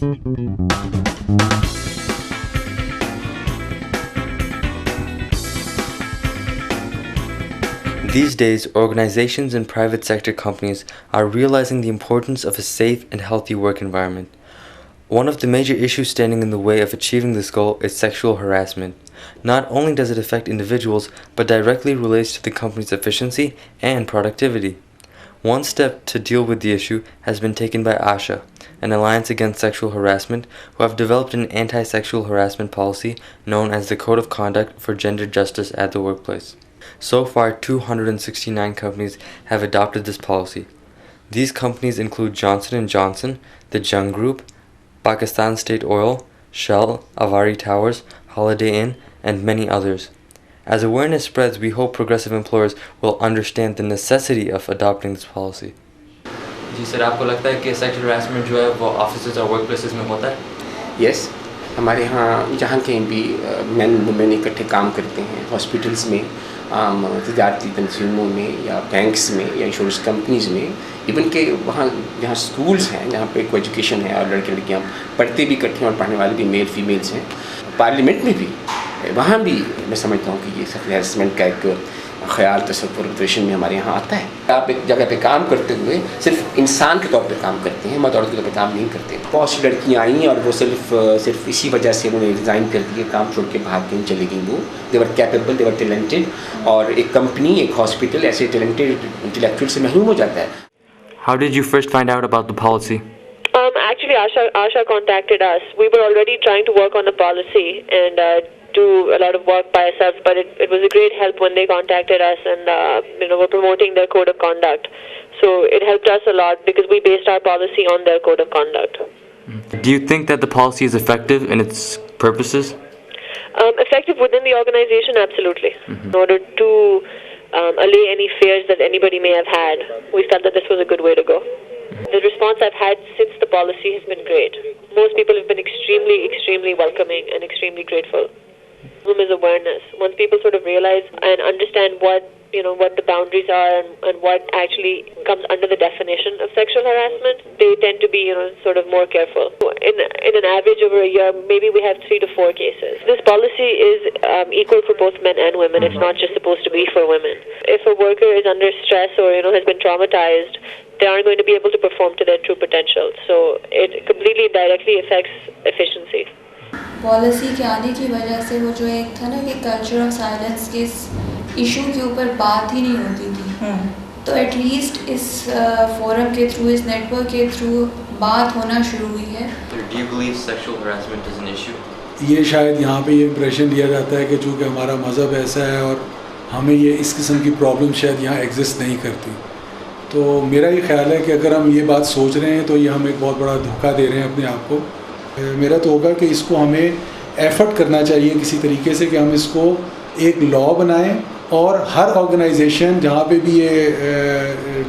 These days, organizations and private sector companies are realizing the importance of a safe and healthy work environment. One of the major issues standing in the way of achieving this goal is sexual harassment. Not only does it affect individuals, but directly relates to the company's efficiency and productivity. One step to deal with the issue has been taken by ASHA, an alliance against sexual harassment, who have developed an anti-sexual harassment policy known as the Code of Conduct for Gender Justice at the Workplace. So far, 269 companies have adopted this policy. These companies include Johnson & Johnson, the Jung Group, Pakistan State Oil, Shell, Avari Towers, Holiday Inn, and many others. As awareness spreads, we hope progressive employers will understand the necessity of adopting this policy. جی سر، آپ کو لگتا ہے کہ sexual harassment جو ہے وہ offices اور work places میں ہوتا ہے؟ یس، ہمارے ہاں جہاں کہیں بھی مین وومین اکٹھے کام کرتے ہیں، ہاسپٹلس میں، تجارتی تنظیموں میں، یا بینکس میں، یا انشورنس کمپنیز میں، ایون کہ وہاں جہاں اسکولس ہیں جہاں پہ کو ایجوکیشن ہے اور لڑکے لڑکیاں پڑھتے بھی اکٹھے اور پڑھنے والے بھی میل فیمیلس ہیں، پارلیمنٹ میں بھی، وہاں بھی میں سمجھتا ہوں کہ یہ سیکشل ہراسمنٹ کا ایک خیال تصور ریشن میں ہمارے یہاں آتا ہے. آپ ایک جگہ پہ کام کرتے ہوئے صرف انسان کے طور پہ کام کرتے ہیں، مرد عورت کے طور پہ کام نہیں کرتے. بہت سی لڑکیاں آئیں اور وہ صرف اسی وجہ سے انہوں نے ریزائن کر دیے، کام چھوڑ کے بھاگ کے چلی گئیں. وہ دے ور کیپیبل، دے ور ٹیلنٹڈ، اور ایک کمپنی، ایک ہاسپٹل ایسے ٹیلنٹڈ انٹلیکچوئل سے محروم ہو جاتا ہے. How did you first find out about the policy? Actually, Asha contacted us. We were already trying to work on the policy and do a lot of work by ourselves, but it was a great help when they contacted us and were promoting their code of conduct. So it helped us a lot because we based our policy on their code of conduct. Do you think that the policy is effective in its purposes? Effective within the organization, absolutely. In order to allay any fears that anybody may have had, we felt that this was a good way to go. The response I've had since the policy has been great. Most people have been extremely, extremely welcoming and extremely grateful. Is awareness. Once people sort of realize and understand what the boundaries are and what actually comes under the definition of sexual harassment, they tend to be sort of more careful. In an average over a year, maybe we have 3 to 4 cases. This policy is equal for both men and women. It's not just supposed to be for women. If a worker is under stress or has been traumatized, they aren't going to be able to perform to their true potential. So it completely directly affects efficiency. Policy کے آنے کی وجہ سے وہ جو ایک تھا نا کہ کلچر آف سائلنس کے اس ایشو کے اوپر بات ہی نہیں ہوتی تھی، تو ایٹ لیسٹ اس فورم کے تھرو، اس نیٹ ورک کے تھرو بات ہونا شروع ہوئی ہے. Do you believe sexual harassment is an issue? یہ شاید یہاں پہ یہ امپریشن دیا جاتا ہے کہ چونکہ ہمارا مذہب ایسا ہے اور ہمیں یہ اس قسم کی پرابلم شاید یہاں ایگزسٹ نہیں کرتی. تو میرا یہ خیال ہے کہ اگر ہم یہ بات سوچ رہے ہیں تو یہ ہم ایک بہت بڑا دھوکہ دے رہے ہیں اپنے آپ کو. میرا تو ہوگا کہ اس کو ہمیں ایفرٹ کرنا چاہیے کسی طریقے سے کہ ہم اس کو ایک لا بنائیں، اور ہر آرگنائزیشن جہاں پہ بھی یہ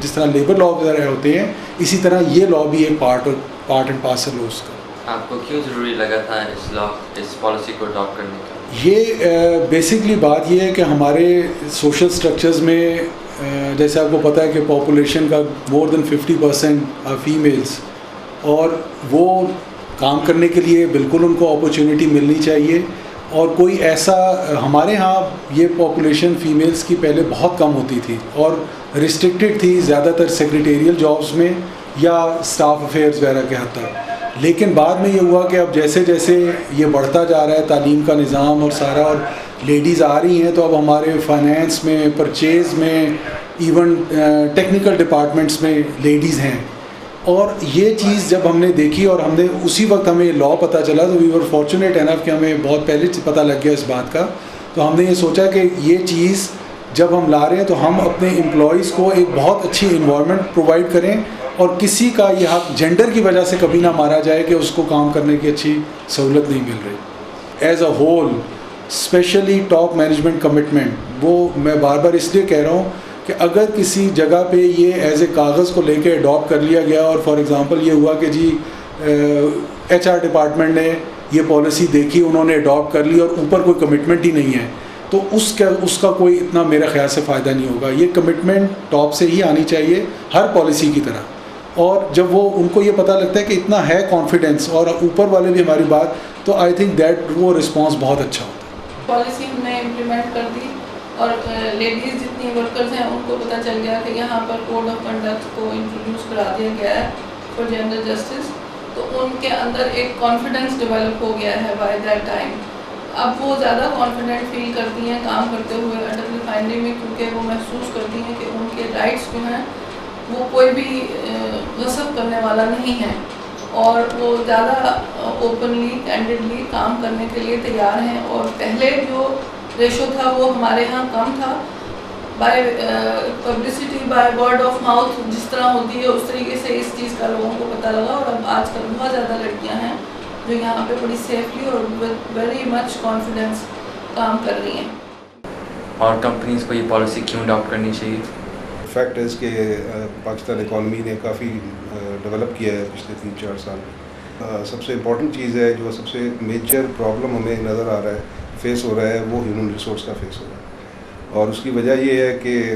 جس طرح لیبر لا وغیرہ ہوتے ہیں، اسی طرح یہ لا بھی ایک پارٹ اینڈ پارسل ہو اس کا. آپ کو کیوں ضروری لگا تھا اس پالیسی کو اڈاپٹ کرنے کا؟ یہ بیسکلی بات یہ ہے کہ ہمارے سوشل سٹرکچرز میں جیسے آپ کو پتہ ہے کہ پاپولیشن کا مور دین 50% فیمیلز، اور وہ کام کرنے کے لیے بالکل ان کو اپرچونیٹی ملنی چاہیے. اور کوئی ایسا ہمارے ہاں یہ پاپولیشن فیمیلز کی پہلے بہت کم ہوتی تھی اور ریسٹرکٹیڈ تھی زیادہ تر سیکریٹریل جابس میں یا اسٹاف افیئرز وغیرہ کے حد تک. لیکن بعد میں یہ ہوا کہ اب جیسے جیسے یہ بڑھتا جا رہا ہے تعلیم کا نظام اور سارا، اور لیڈیز آ رہی ہیں، تو اب ہمارے فائنینس میں، پرچیز میں، ایون ٹیکنیکل ڈپارٹمنٹس میں لیڈیز ہیں. اور یہ چیز جب ہم نے دیکھی اور ہم نے اسی وقت ہمیں لا پتہ چلا، تو وی ور فارچونیٹ انف کہ ہمیں بہت پہلے پتہ لگ گیا اس بات کا. تو ہم نے یہ سوچا کہ یہ چیز جب ہم لا رہے ہیں تو ہم اپنے امپلائیز کو ایک بہت اچھی انوائرمنٹ پرووائڈ کریں، اور کسی کا یہ حق جینڈر کی وجہ سے کبھی نہ مارا جائے کہ اس کو کام کرنے کی اچھی سہولت نہیں مل رہی. As a whole especially top management commitment, وہ میں بار بار اس لیے کہہ رہا ہوں کہ اگر کسی جگہ پہ یہ ایز اے کاغذ کو لے کے اڈاپٹ کر لیا گیا، اور فار ایگزامپل یہ ہوا کہ جی ایچ آر ڈپارٹمنٹ نے یہ پالیسی دیکھی، انہوں نے اڈاپٹ کر لی، اور اوپر کوئی کمٹمنٹ ہی نہیں ہے، تو اس کا کوئی اتنا میرا خیال سے فائدہ نہیں ہوگا. یہ کمٹمنٹ ٹاپ سے ہی آنی چاہیے ہر پالیسی کی طرح. اور جب وہ ان کو یہ پتہ لگتا ہے کہ اتنا ہے کانفیڈینس اور اوپر والے بھی ہماری بات, تو آئی تھنک دیٹ وہ رسپانس بہت اچھا ہوتا ہے. پالیسی ہم نے امپلیمنٹ کر دی اور لیڈیز جتنی ورکرز ہیں ان کو پتہ چل گیا کہ یہاں پر کوڈ آف کنڈکٹ کو انٹروڈیوس کرا دیا گیا ہے فار جینڈر جسٹس, تو ان کے اندر ایک کانفیڈنس ڈیولپ ہو گیا ہے بائی دیٹ ٹائم. اب وہ زیادہ کانفیڈنٹ فیل کرتی ہیں کام کرتے ہوئے انڈر ریفائنری میں, کیونکہ وہ محسوس کرتی ہیں کہ ان کے رائٹس جو ہیں وہ کوئی بھی غصب کرنے والا نہیں ہے, اور وہ زیادہ اوپنلی کینڈیڈلی کام کرنے کے لیے تیار ہیں. اور پہلے جو ریشو تھا وہ ہمارے ہاں کم تھا, by publicity by word of mouth جس طرح ہوتی ہے اس طریقے سے اس چیز کا لوگوں کو پتہ لگا, اور اب آج کل بہت زیادہ لڑکیاں ہیں جو یہاں پہ بڑی سیفلی اور ویری مچ کانفیڈینس کام کر رہی ہیں. اور کمپنیز کو یہ پالیسی کیوں اڈاپٹ کرنی چاہیے؟ فیکٹ ہے کہ پاکستان اکانومی نے کافی ڈیولپ کیا ہے پچھلے 3-4 سال میں. سب سے امپورٹنٹ چیز ہے, جو سب سے میجر پرابلم ہمیں نظر آ رہا ہے, فیس ہو رہا ہے, وہ ہیومن ریسورس کا فیس ہو رہا ہے. اور اس کی وجہ یہ ہے کہ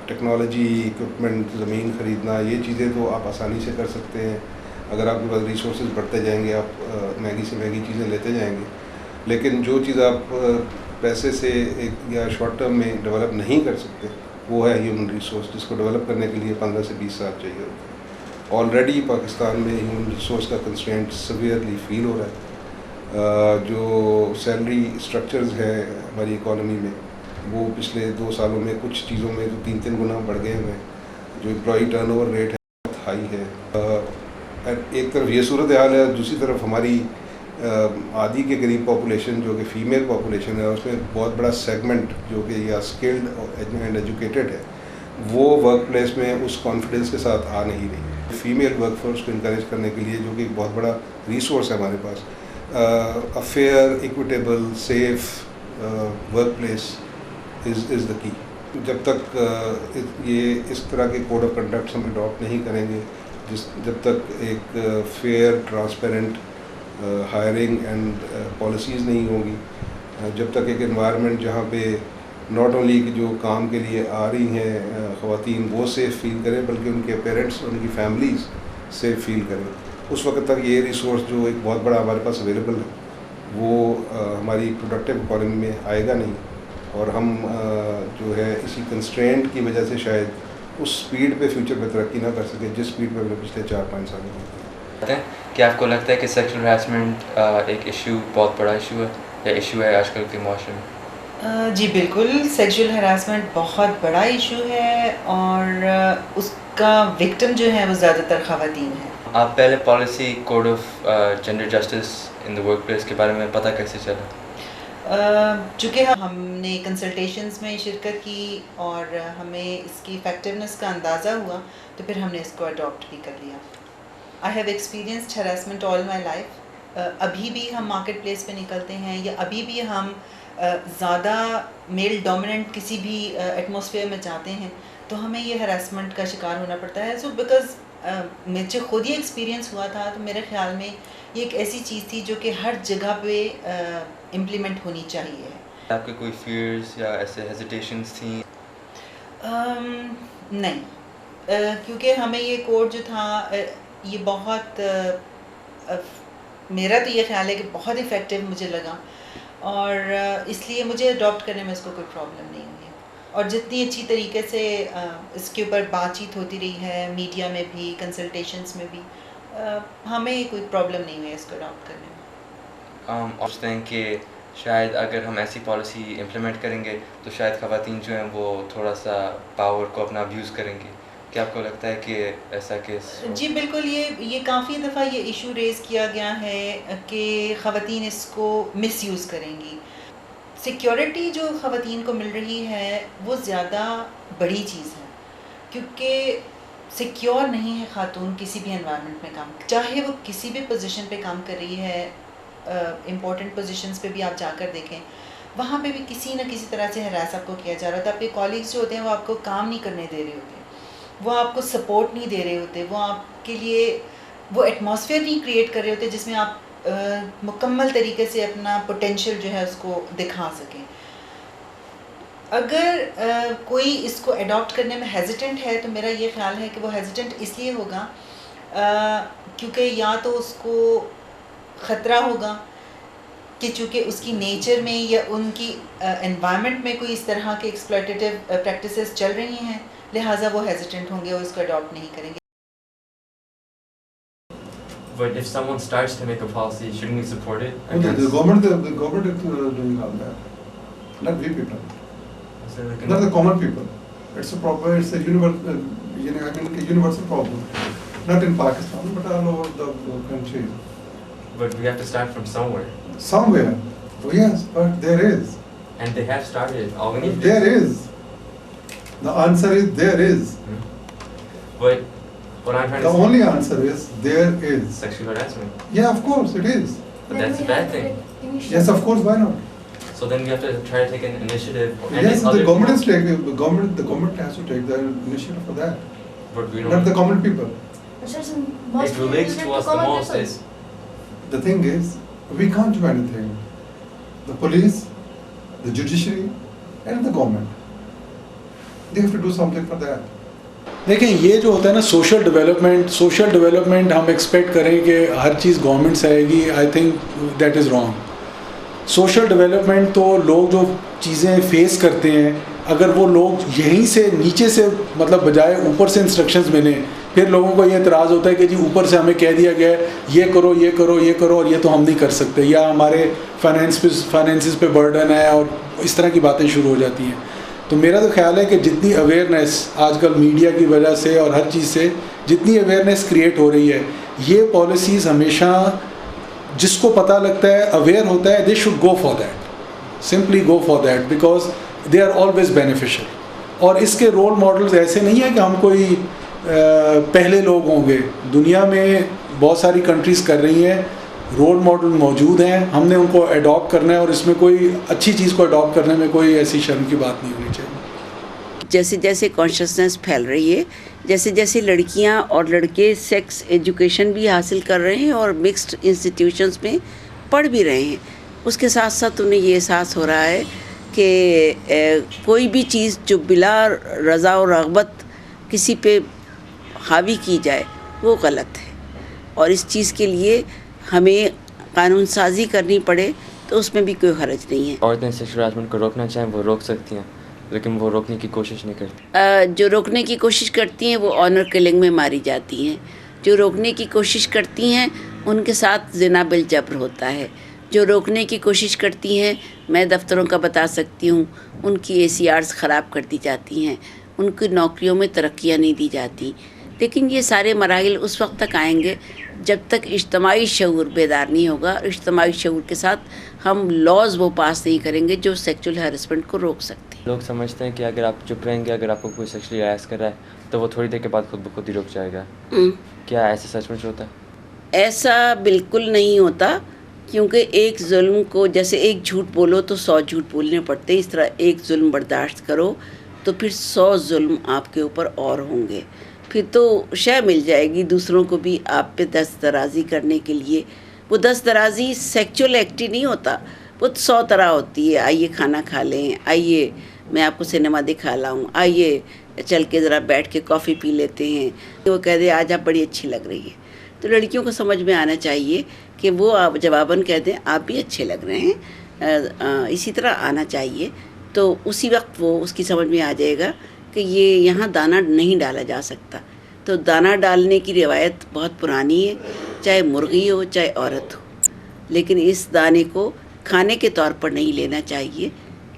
ٹیکنالوجی, اکوپمنٹ, زمین خریدنا, یہ چیزیں تو آپ آسانی سے کر سکتے ہیں اگر آپ کے پاس ریسورسز بڑھتے جائیں گے, آپ مہنگی سے مہنگی چیزیں لیتے جائیں گے. لیکن جو چیز آپ پیسے سے ایک یا شارٹ ٹرم میں ڈیولپ نہیں کر سکتے, وہ ہے ہیومن ریسورس, جس کو ڈیولپ کرنے کے لیے 15 سے 20 سال چاہیے ہوتے ہیں. آلریڈی پاکستان میں ہیومن ریسورس کا کنسٹرینٹ سویئرلی فیل ہو رہا ہے. جو سیلری اسٹرکچرز ہیں ہماری اکانومی میں, وہ پچھلے 2 سالوں میں کچھ چیزوں میں تو 3 گنا بڑھ گئے ہوئے ہیں. جو امپلائی ٹرن اوور ریٹ ہے بہت ہائی ہے. ایک طرف یہ صورتحال ہے, دوسری طرف ہماری آدھی کے قریب پاپولیشن جو کہ فیمیل پاپولیشن ہے, اس میں بہت بڑا سیگمنٹ جو کہ یا اسکلڈ اینڈ ایجوکیٹڈ ہے, وہ ورک پلیس میں اس کانفیڈنس کے ساتھ آ نہیں رہی. فیمیل ورک فورس کو انکریج کرنے کے لیے, جو کہ ایک بہت بڑا ریسورس ہے ہمارے پاس, a fair, equitable, safe workplace is the key. جب تک یہ اس طرح کے کوڈ آف کنڈکٹس ہم اڈاپٹ نہیں کریں گے, جب تک ایک fair, transparent hiring and policies نہیں ہوں گی, جب تک ایک انوائرمنٹ جہاں پہ ناٹ اونلی کہ جو کام کے لیے آ رہی ہیں خواتین وہ سیف فیل کریں, بلکہ ان کے پیرنٹس, ان کی فیملیز سیف فیل کریں, اس وقت تک یہ ریسورس جو ایک بہت بڑا ہمارے پاس اویلیبل ہے وہ ہماری پروڈکٹیو اکانومی میں آئے گا نہیں. اور ہم جو ہے اسی کنسٹرینٹ کی وجہ سے شاید اس سپیڈ پہ فیوچر میں ترقی نہ کر سکے جس سپیڈ پہ ہم نے پچھلے 4-5 سالوں میں. کیا آپ کو لگتا ہے کہ سیکشل ہراسمنٹ ایک ایشو, بہت بڑا ایشو ہے یا ایشو ہے آج کل کے معاشرے میں؟ جی بالکل, سیکشل ہراسمنٹ بہت بڑا ایشو ہے اور اس کا وکٹم جو ہے وہ زیادہ تر خواتین ہیں. آپ پہلے policy code of gender justice in the work place کے بارے میں پتہ کیسے چلا؟ چونکہ ہم نے کنسلٹیشنز میں شرکت کی اور ہمیں اس کی افیکٹونیس کا اندازہ ہوا, تو پھر ہم نے اس کو اڈاپٹ بھی کر لیا. I have experienced harassment all my life. ابھی بھی ہم مارکیٹ پلیس پہ نکلتے ہیں یا ابھی بھی ہم زیادہ میل ڈومیننٹ کسی بھی ایٹماسفیئر میں جاتے ہیں تو ہمیں یہ ہراسمنٹ کا شکار ہونا پڑتا ہے. سو بیکاز مجھے خود ہی ایکسپیرینس ہوا تھا, تو میرے خیال میں یہ ایک ایسی چیز تھی جو کہ ہر جگہ پہ امپلیمنٹ ہونی چاہیے. آپ کے کوئی فیئرس یا ایسے ہیزیٹیشنس تھیں؟ نہیں, کیونکہ ہمیں یہ کوڈ جو تھا یہ بہت, میرا تو یہ خیال ہے کہ بہت افیکٹو مجھے لگا, اور اس لیے مجھے اڈاپٹ کرنے میں اس کو کوئی پرابلم نہیں ہوئی. اور جتنی اچھی طریقے سے اس کے اوپر بات چیت ہوتی رہی ہے میڈیا میں بھی, کنسلٹیشنس میں بھی, ہمیں کوئی پرابلم نہیں ہوئی اس کو اڈاپٹ کرنے میں. سوچتے ہیں کہ شاید اگر ہم ایسی پالیسی امپلیمنٹ کریں گے تو شاید خواتین جو ہیں وہ تھوڑا سا پاور کو اپنا ابیوز کریں گی. کیا آپ کو لگتا ہے کہ ایسا کیس؟ جی بالکل, یہ کافی دفعہ یہ ایشو ریز کیا گیا ہے کہ خواتین اس کو مس یوز کریں گی. سیکیورٹی جو خواتین کو مل رہی ہے وہ زیادہ بڑی چیز ہے, کیونکہ سیکیور نہیں ہے خاتون کسی بھی انوائرمنٹ میں کام, چاہے وہ کسی بھی پوزیشن پہ کام کر رہی ہے. امپورٹنٹ پوزیشنز پہ بھی آپ جا کر دیکھیں, وہاں پہ بھی کسی نہ کسی طرح سے ہراس آپ کو کیا جا رہا ہوتا ہے. آپ کے کالیگس جو ہوتے ہیں وہ آپ کو کام نہیں کرنے دے رہے ہوتے, وہ آپ کو سپورٹ نہیں دے رہے ہوتے, وہ آپ کے لیے وہ ایٹماسفیئر نہیں کریٹ کر رہے ہوتے جس میں آپ مکمل طریقے سے اپنا پوٹینشیل جو ہے اس کو دکھا سکیں. اگر کوئی اس کو اڈاپٹ کرنے میں ہیزیٹنٹ ہے تو میرا یہ خیال ہے کہ وہ ہیزیٹنٹ اس لیے ہوگا کیونکہ یا تو اس کو خطرہ ہوگا کہ چونکہ اس کی نیچر میں یا ان کی انوائرمنٹ میں کوئی اس طرح کے ایکسپلائٹیو پریکٹسز چل رہی ہیں, لہٰذا وہ ہیزیٹنٹ ہوں گے اور اس کو اڈاپٹ نہیں کریں گے. But if someone starts to make a policy, shouldn't we support it? The government is doing all that, not we people, not the common people. It's a problem. It's a universal problem, not in Pakistan but all over the country. But we have to start from somewhere. Somewhere, oh yes, but there is. And they have started. All we need. There is. The answer is there is. But what I'm trying to The say. only answer is there is. Sexual harassment. Yeah, of course it is. But that's a bad thing. Yes, of course. Why not? So then we have to try to take an initiative. Yes, the government is taking. The government has to take the initiative for that. But we Not don't. the common people. It relates to us the most. Is The thing is, we can't do anything. The police, the judiciary, and the government, they have to do something for that. دیکھیں یہ جو ہوتا ہے نا social development ہم expect کریں کہ ہر چیز گورنمنٹ سے آئے گی, I think that is wrong. Social development تو لوگ جو چیزیں فیس کرتے ہیں, اگر وہ لوگ یہیں سے نیچے سے مطلب بجائے اوپر سے انسٹرکشنز ملیں, پھر لوگوں کو یہ اعتراض ہوتا ہے کہ جی اوپر سے ہمیں کہہ دیا گیا ہے یہ کرو یہ کرو یہ کرو اور یہ تو ہم نہیں کر سکتے, یا ہمارے فائنینسز پہ برڈن ہے, اور اس طرح کی باتیں شروع ہو جاتی ہیں. تو میرا تو خیال ہے کہ جتنی اویئرنیس آج کل میڈیا کی وجہ سے اور ہر چیز سے جتنی اویئرنیس کریٹ ہو رہی ہے, یہ پالیسیز ہمیشہ جس کو پتہ لگتا ہے اویئر ہوتا ہے, they should go for that, simply go for that, because they are always beneficial. اور اس کے رول ماڈلز ایسے نہیں ہیں کہ ہم کوئی پہلے لوگ ہوں گے. دنیا میں بہت ساری کنٹریز کر رہی ہیں, رول ماڈل موجود ہیں, ہم نے ان کو اڈاپٹ کرنا ہے, اور اس میں کوئی اچھی چیز کو اڈاپٹ کرنے میں کوئی ایسی شرم کی بات نہیں ہونی چاہیے. جیسے جیسے کانشیسنیس پھیل رہی ہے, جیسے جیسے لڑکیاں اور لڑکے سیکس ایجوکیشن بھی حاصل کر رہے ہیں اور مکسڈ انسٹیٹیوشنس میں پڑھ بھی رہے ہیں, اس کے ساتھ ساتھ انہیں یہ احساس ہو رہا ہے کہ کوئی بھی چیز جو بلا رضا و رغبت کسی پہ حاوی کی جائے وہ غلط ہے, اور اس چیز کے لیے ہمیں قانون سازی کرنی پڑے تو اس میں بھی کوئی حرج نہیں ہے. عورتیں سیکشل ہراسمنٹ کو روکنا چاہیں وہ روک سکتی ہیں, لیکن وہ روکنے کی کوشش نہیں کرتی. جو روکنے کی کوشش کرتی ہیں وہ آنر کلنگ میں ماری جاتی ہیں. جو روکنے کی کوشش کرتی ہیں ان کے ساتھ زنا بالجبر ہوتا ہے. جو روکنے کی کوشش کرتی ہیں, میں دفتروں کا بتا سکتی ہوں, ان کی ACRs خراب کر دی جاتی ہیں, ان کی نوکریوں میں ترقیاں نہیں دی جاتی. لیکن یہ سارے مراحل اس وقت تک آئیں گے جب تک اجتماعی شعور بیدار نہیں ہوگا. اجتماعی شعور کے ساتھ ہم لاز وہ پاس نہیں کریں گے جو سیکچول ہیرسمنٹ کو روک سکتے ہیں. لوگ سمجھتے ہیں کہ اگر آپ چپ رہیں گے, اگر آپ کو کوئی سیکشلی ہراس کر رہا ہے تو وہ تھوڑی دیر کے بعد خود بخود ہی رک جائے گا. کیا ایسا سچ مچ ہوتا ہے؟ ایسا بالکل نہیں ہوتا, کیونکہ ایک ظلم کو جیسے ایک جھوٹ بولو تو 100 جھوٹ بولنے پڑتے ہیں, اس طرح ایک ظلم برداشت کرو تو پھر 100 ظلم آپ کے اوپر اور ہوں گے. پھر تو شے مل جائے گی دوسروں کو بھی آپ پہ دست درازی کرنے کے لیے. وہ دست درازی سیکچول ایکٹ ہی نہیں ہوتا, وہ 100 طرح ہوتی ہے. آئیے کھانا کھا لیں, آئیے میں آپ کو سنیما دکھا لاؤں, آئیے چل کے ذرا بیٹھ کے کافی پی لیتے ہیں. وہ کہہ دے آج آپ بڑی اچھی لگ رہی ہے. تو لڑکیوں کو سمجھ میں آنا چاہیے کہ وہ آپ جواباً کہہ دیں آپ بھی اچھے لگ رہے ہیں, اسی طرح آنا چاہیے. تو اسی وقت وہ اس کی سمجھ میں آ جائے گا کہ یہ یہاں دانہ نہیں ڈالا جا سکتا. تو دانہ ڈالنے کی روایت بہت پرانی ہے, چاہے مرغی ہو چاہے عورت ہو, لیکن اس دانے کو کھانے کے طور پر نہیں لینا چاہیے,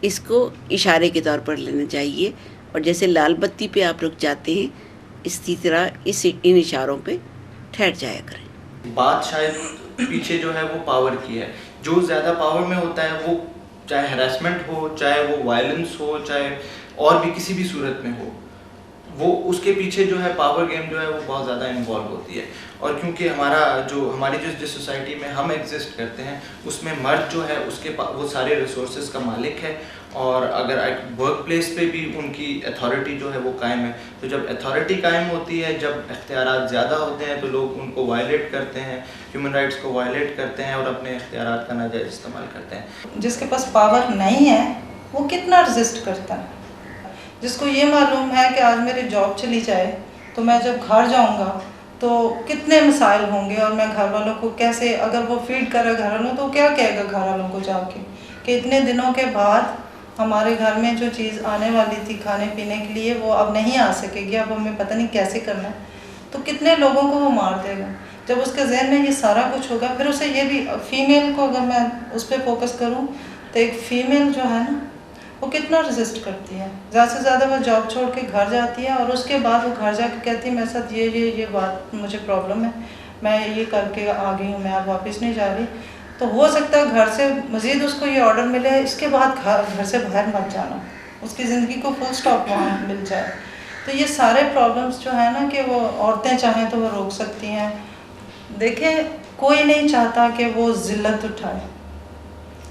اس کو اشارے کے طور پر لینا چاہیے. اور جیسے لال بتی پہ آپ رک جاتے ہیں, اسی طرح ان اشاروں پہ ٹھہر جایا کریں. بات شاید پیچھے جو ہے وہ پاور کی ہے. جو زیادہ پاور میں ہوتا ہے وہ چاہے ہراسمنٹ ہو, چاہے وہ وائلنس ہو, چاہے اور بھی کسی بھی صورت میں ہو, وہ اس کے پیچھے جو ہے پاور گیم جو ہے وہ بہت زیادہ انوالو ہوتی ہے. اور کیونکہ ہماری جس سوسائٹی میں ہم ایگزسٹ کرتے ہیں اس میں مرد جو ہے اس کے وہ سارے ریسورسز کا مالک ہے, اور اگر ورک پلیس پہ بھی ان کی اتھارٹی جو ہے وہ قائم ہے. تو جب اتھارٹی قائم ہوتی ہے, جب اختیارات زیادہ ہوتے ہیں, تو لوگ ان کو وائلیٹ کرتے ہیں, ہیومن رائٹس کو وائلیٹ کرتے ہیں اور اپنے اختیارات کا ناجائز استعمال کرتے ہیں. جس کے پاس پاور نہیں ہے وہ کتنا رزسٹ کرتا ہے. جس کو یہ معلوم ہے کہ آج میری جاب چلی جائے تو میں جب گھر جاؤں گا تو کتنے مسائل ہوں گے, اور میں گھر والوں کو کیسے, اگر وہ فیڈ کرے گھر والوں تو کیا کہے گا گھر والوں کو جا کے کہ اتنے دنوں کے بعد ہمارے گھر میں جو چیز آنے والی تھی کھانے پینے کے لیے وہ اب نہیں آ سکے گی, اب ہمیں پتہ نہیں کیسے کرنا ہے. تو کتنے لوگوں کو وہ مار دے گا. جب اس کے ذہن میں یہ سارا کچھ ہوگا, پھر اسے یہ بھی, فیمیل کو اگر میں اس پہ فوکس کروں تو ایک فیمیل جو ہے نا وہ کتنا ریزسٹ کرتی ہے. زیادہ سے زیادہ وہ جاب چھوڑ کے گھر جاتی ہے, اور اس کے بعد وہ گھر جا کے کہتی ہے میرے ساتھ یہ بات مجھے پرابلم ہے, میں یہ کر کے آ گئی ہوں, میں اب واپس نہیں جا رہی. تو ہو سکتا ہے گھر سے مزید اس کو یہ آرڈر ملے, اس کے بعد گھر سے باہر مت جانا, اس کی زندگی کو فل سٹاپ وہاں مل جائے. تو یہ سارے پرابلمس جو ہیں نا کہ وہ عورتیں چاہیں تو وہ روک سکتی ہیں. دیکھیں کوئی نہیں چاہتا کہ وہ ذلت اٹھائے.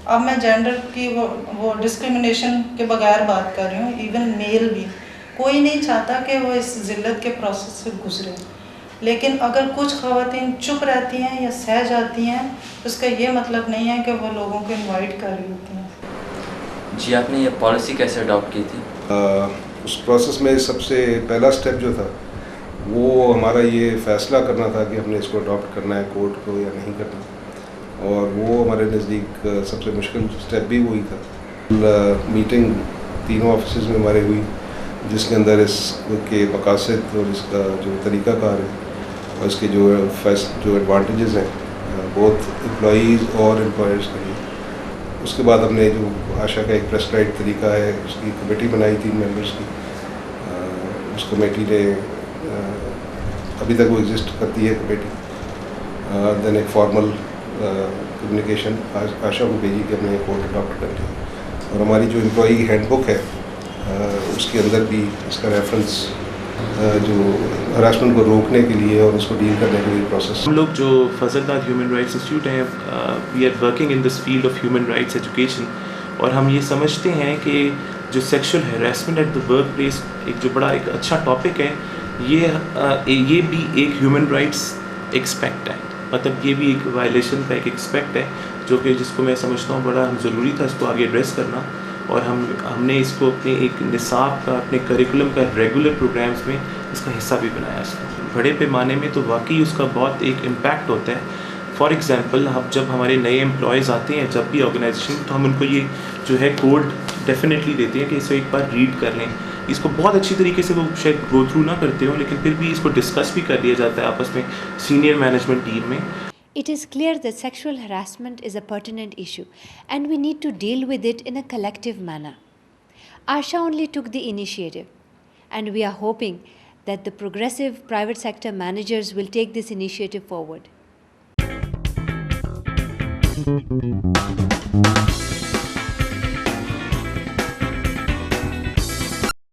اب میں جینڈر کی وہ ڈسکریمنیشن کے بغیر بات کر رہی ہوں, ایون میل بھی کوئی نہیں چاہتا کہ وہ اس ذلت کے پروسیس سے گزرے. لیکن اگر کچھ خواتین چپ رہتی ہیں یا سہ جاتی ہیں تو اس کا یہ مطلب نہیں ہے کہ وہ لوگوں کو انوائٹ کر رہی ہوتی ہیں. جی آپ نے یہ پالیسی کیسے اڈاپٹ کی تھی؟ اس پروسیس میں سب سے پہلا سٹیپ جو تھا وہ ہمارا یہ فیصلہ کرنا تھا کہ ہم نے اس کو اڈاپٹ کرنا ہے کورٹ کو یا نہیں کرنا, اور وہ ہمارے نزدیک سب سے مشکل سٹیپ بھی وہی تھا. میٹنگ تینوں آفیسز میں ہمارے ہوئی جس کے اندر اس کے مقاصد اور اس کا جو طریقہ کار ہے اور اس کے جو ایڈوانٹیجز ہیں بہت امپلائیز اور امپلائرس کے لیے. اس کے بعد ہم نے جو آشا کا ایک پریسکرائب طریقہ ہے اس کی کمیٹی بنائی 3 ممبرس کی. اس کمیٹی نے ابھی تک وہ ایگزسٹ کرتی ہے کمیٹی. دین ایک فارمل کمیونیکیشن آشا کو بھیجی کہ ہم نے کورٹ اڈاپٹ کر لیا, اور ہماری جو امپلائی ہینڈ بک ہے اس کے اندر بھی اس کا ریفرنس جو ہراسمنٹ کو روکنے کے لیے اور اس کو ڈیل کرنے کے لیے پروسیس. ہم لوگ جو فضل ناتھ ہیومن رائٹس انسٹیٹیوٹ ہیں, we are working in this field of human rights education, اور ہم یہ سمجھتے ہیں کہ جو sexual harassment at the work place ایک جو بڑا ایک اچھا ٹاپک ہے, یہ بھی ایک ہیومن رائٹس ایکسپیکٹ ہے, مطلب یہ بھی ایک وائلیشن کا ایک ایکسپیکٹ ہے جو کہ جس کو میں سمجھتا ہوں بڑا ضروری تھا اس کو آگے ایڈریس کرنا. اور ہم نے اس کو اپنے ایک نصاب کا, اپنے کریکولم کا ریگولر پروگرامز میں اس کا حصہ بھی بنایا. اس کا بڑے پیمانے میں تو واقعی اس کا بہت ایک امپیکٹ ہوتا ہے. فار ایگزامپل جب ہمارے نئے امپلائیز آتے ہیں جب بھی آرگنائزیشن, تو ہم ان کو یہ جو ہے کوڈ ڈیفینیٹلی دیتے ہیں کہ اسے ایک بار ریڈ کر لیں. اس کو بہت اچھی طریقے سے وہ شاید گو تھرو نہ کرتے ہوں, لیکن پھر بھی اس کو ڈسکس بھی کر لیا جاتا ہے آپس میں سینئر مینجمنٹ ٹیم میں. It is clear that sexual harassment is a pertinent issue and we need to deal with it in a collective manner. Asha only took the initiative, and we are hoping that the progressive private sector managers will take this initiative forward.